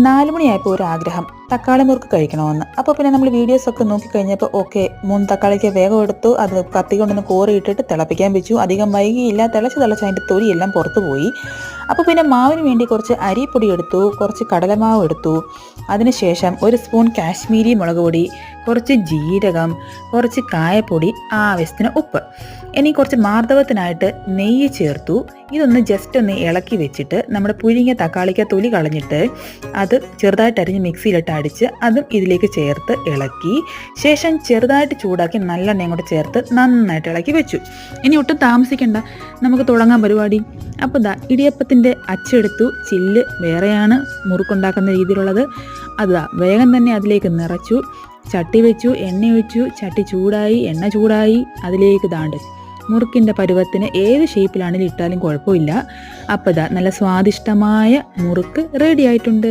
4 മണിയായപ്പോൾ ഒരു ആഗ്രഹം തക്കാളി മുറുക്ക് കഴിക്കണമെന്ന്. അപ്പോൾ പിന്നെ നമ്മൾ വീഡിയോസൊക്കെ നോക്കിക്കഴിഞ്ഞപ്പോൾ ഓക്കെ 3 തക്കാളിക്ക് വേഗം എടുത്തു, അത് കത്തി കൊണ്ടൊന്ന് കോറിയിട്ടിട്ട് തിളപ്പിക്കാൻ വെച്ചു. അധികം വൈകിയില്ല, തിളച്ച് അതിൻ്റെ തൊലിയെല്ലാം പുറത്തു പോയി. അപ്പോൾ പിന്നെ മാവിന് വേണ്ടി കുറച്ച് അരിപ്പൊടി എടുത്തു, കുറച്ച് കടലമാവ് എടുത്തു. അതിനുശേഷം ഒരു സ്പൂൺ കാശ്മീരി മുളക് പൊടി, കുറച്ച് ജീരകം, കുറച്ച് കായപ്പൊടി, ആവശ്യത്തിന് ഉപ്പ്. ഇനി കുറച്ച് മാർദ്ദവത്തിനായിട്ട് നെയ്യ് ചേർത്തു. ഇതൊന്ന് ജസ്റ്റ് ഒന്ന് ഇളക്കി വെച്ചിട്ട് നമ്മുടെ പുഴുങ്ങിയ തക്കാളിക്ക തൊലി കളഞ്ഞിട്ട് അത് ചെറുതായിട്ട് അരിഞ്ഞ് മിക്സിയിലിട്ട് അടിച്ച് അതും ഇതിലേക്ക് ചേർത്ത് ഇളക്കി ശേഷം ചെറുതായിട്ട് ചൂടാക്കി നല്ലെണ്ണയും കൂടെ ചേർത്ത് നന്നായിട്ട് ഇളക്കി വെച്ചു. ഇനി ഒട്ടും താമസിക്കണ്ട, നമുക്ക് തുടങ്ങാൻ പരിപാടി. അപ്പോൾ ഇടിയപ്പത്തിൻ്റെ അച്ചെടുത്തു, ചില്ല് വേറെയാണ് മുറുക്കുണ്ടാക്കുന്ന രീതിയിലുള്ളത്. വേഗം തന്നെ അതിലേക്ക് നിറച്ചു, ചട്ടി വെച്ചു, എണ്ണ ഒഴിച്ചു, ചട്ടി ചൂടായി, എണ്ണ ചൂടായി, അതിലേക്ക് മുറുക്കിൻ്റെ പരുവത്തിന് ഏത് ഷേപ്പിലാണെങ്കിലും ഇട്ടാലും കുഴപ്പമില്ല. അപ്പോൾ നല്ല സ്വാദിഷ്ടമായ മുറുക്ക് റെഡി ആയിട്ടുണ്ട്.